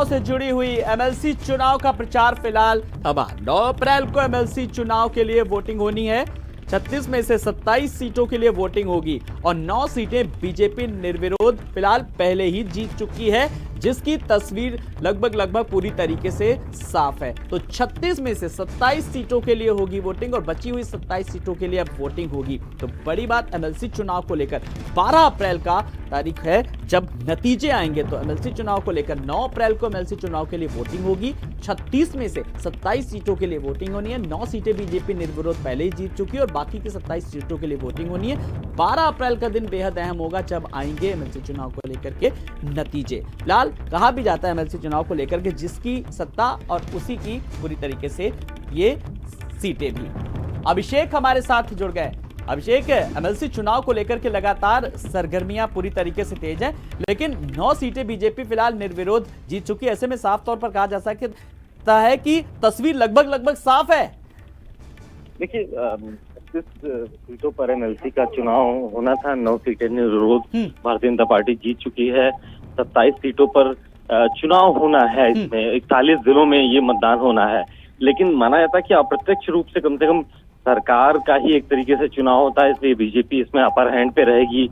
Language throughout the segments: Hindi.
चुनाव से जुड़ी हुई एमएलसी चुनाव का प्रचार फिलहाल थमा। 9 अप्रैल को एमएलसी चुनाव के लिए वोटिंग होनी है। 36 में से 27 सीटों के लिए वोटिंग होगी और 9 सीटें बीजेपी निर्विरोध फिलहाल पहले ही जीत चुकी है, जिसकी तस्वीर लगभग पूरी तरीके से साफ है। तो 36 में से 27 सीटों के लिए होगी वोटिंग और बची हुई 27 सीटों के लिए अब वोटिंग होगी। तो बड़ी बात एमएलसी चुनाव को लेकर 12 अप्रैल का तारीख है जब नतीजे आएंगे। तो एमएलसी चुनाव को लेकर 9 अप्रैल को एमएलसी चुनाव के लिए वोटिंग होगी। 36 में से 27 सीटों के लिए वोटिंग होनी है। 9 सीटें बीजेपी निर्विरोध पहले ही जीत चुकी है और बाकी की 27 सीटों के लिए वोटिंग होनी है। 12 अप्रैल का दिन बेहद अहम होगा जब आएंगे एमएलसी चुनाव को लेकर के नतीजे। फिलहाल कहा भी जाता है एमएलसी चुनाव को लेकर के जिसकी सत्ता और उसी की पूरी तरीके से ये सीटें भी। अभिषेक हमारे साथ जुड़ गए। अभिषेक, एमएलसी चुनाव को लेकर के लगातार सरगर्मियां पूरी तरीके से तेज हैं, लेकिन 9 सीटें बीजेपी फिलहाल निर्विरोध जीत चुकी है। ऐसे में साफ तौर पर कहा जा सकता है कि तस्वीर लगभग साफ है। देखिए, 36 सीटों पर एमएलसी का चुनाव होना था। 9 सीटें निर्विरोध भारतीय जनता पार्टी जीत चुकी है। 27 सीटों पर चुनाव होना है। इसमें 41 जिलों में ये मतदान होना है, लेकिन माना जाता है कि अप्रत्यक्ष रूप से कम सरकार का ही एक तरीके से चुनाव होता है, इसलिए बीजेपी इसमें अपर हैंड पे रहेगी।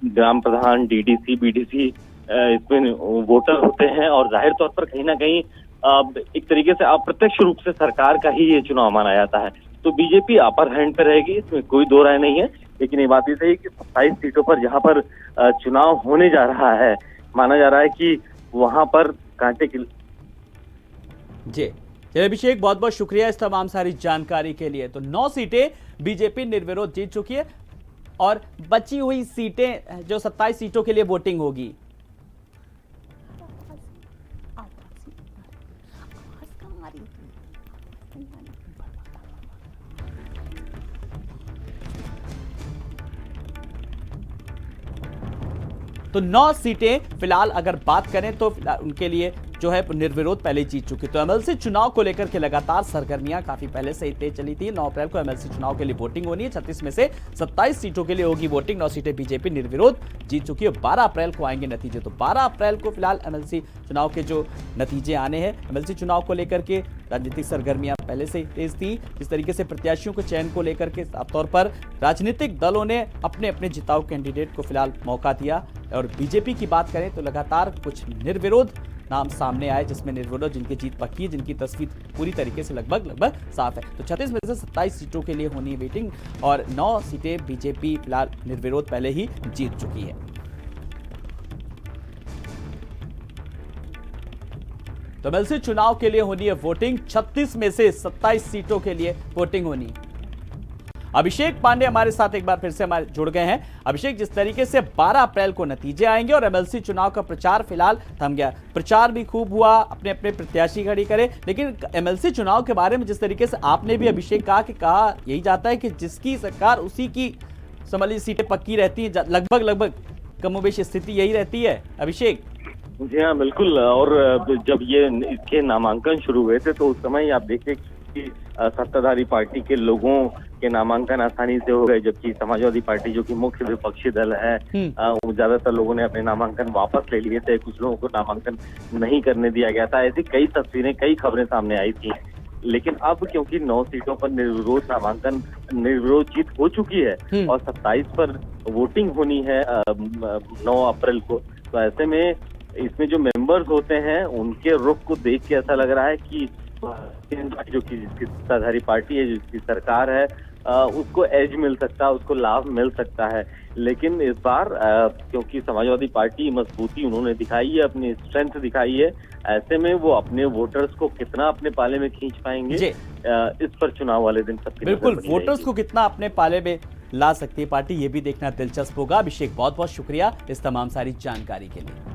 ग्राम प्रधान, डीडीसी, बीडीसी इसमें वोटर होते हैं और जाहिर तौर पर कहीं ना कहीं एक तरीके से अप्रत्यक्ष रूप से सरकार का ही ये चुनाव माना जाता है। तो बीजेपी अपर हैंड पे रहेगी, इसमें कोई दो राय नहीं है। लेकिन ये बात ये सही कि 27 सीटों पर जहां पर चुनाव होने जा रहा है, माना जा रहा है कि वहां पर कांटे की जी। अभिषेक, बहुत बहुत शुक्रिया इस तमाम सारी जानकारी के लिए। तो 9 सीटें बीजेपी निर्विरोध जीत चुकी है और बची हुई सीटें जो 27 सीटों के लिए वोटिंग होगी। तो 9 सीटें फिलहाल अगर बात करें तो उनके लिए जो है निर्विरोध पहले जीत चुकी। तो एमएलसी चुनाव को लेकर के लगातार सरगर्मियां काफी पहले से ही तेज चली थी। 9 अप्रैल को एमएलसी चुनाव के लिए वोटिंग होनी है। 36 में से 27 सीटों के लिए होगी वोटिंग। 9 सीटें बीजेपी निर्विरोध जीत चुकी है। 12 अप्रैल को आएंगे नतीजे। तो 12 अप्रैल को फिलहाल एमएलसी चुनाव के जो नतीजे आने हैं, एमएलसी चुनाव को लेकर के राजनीतिक सरगर्मियां पहले से ही तेज थी। जिस तरीके से प्रत्याशियों के चयन को लेकर के साफ तौर पर राजनीतिक दलों ने अपने अपने जिताऊ कैंडिडेट को फिलहाल मौका दिया। और बीजेपी की बात करें तो लगातार कुछ निर्विरोध नाम सामने आए, जिसमें निर्विरोध जिनकी जीत पक्की है, जिनकी तस्वीर पूरी तरीके से लगभग साफ है। तो 36 में से 27 सीटों के लिए होनी है वेटिंग और 9 सीटें बीजेपी फिलहाल निर्विरोध पहले ही जीत चुकी है। तो एमएलसी चुनाव के लिए होनी है वोटिंग। 36 में से 27 सीटों के लिए वोटिंग होनी है। अभिषेक पांडे हमारे साथ एक बार फिर से हमारे जुड़ गए हैं। अभिषेक, जिस तरीके से 12 अप्रैल को नतीजे आएंगे और एमएलसी चुनाव का प्रचार फिलहाल थम गया, प्रचार भी खूब हुआ, अपने अपने प्रत्याशी खड़ी करे, लेकिन एमएलसी चुनाव के बारे में जिस तरीके से आपने भी अभिषेक कहा यही जाता है कि जिसकी सरकार उसी की समझ सीटें पक्की रहती है, लगभग कमोबेश स्थिति यही रहती है। अभिषेक जी हाँ, बिल्कुल। और जब ये इसके नामांकन शुरू हुए थे तो उस समय आप देखें कि सत्ताधारी पार्टी के लोगों के नामांकन आसानी से हो गए, जबकि समाजवादी पार्टी जो कि मुख्य विपक्षी दल है, ज्यादातर लोगों ने अपने नामांकन वापस ले लिए थे। कुछ लोगों को नामांकन नहीं करने दिया गया था। ऐसी कई तस्वीरें, कई खबरें सामने आई थी। लेकिन अब क्योंकि 9 सीटों पर निर्विरोध जीत हो चुकी है और 27 पर वोटिंग होनी है 9 अप्रैल को, तो ऐसे में इसमें जो मेंबर्स होते हैं उनके रुख को देख के ऐसा लग रहा है कि जो कि जिसकी सत्ताधारी पार्टी है, जिसकी सरकार है, उसको एज मिल सकता है, उसको लाभ मिल सकता है। लेकिन इस बार क्योंकि समाजवादी पार्टी मजबूती उन्होंने दिखाई है, अपनी स्ट्रेंथ दिखाई है, ऐसे में वो अपने वोटर्स को कितना अपने पाले में खींच पाएंगे, इस पर चुनाव वाले दिन सबकी बिल्कुल वोटर्स को कितना अपने पाले में ला सकती है पार्टी, ये भी देखना दिलचस्प होगा। अभिषेक, बहुत बहुत शुक्रिया इस तमाम सारी जानकारी के लिए।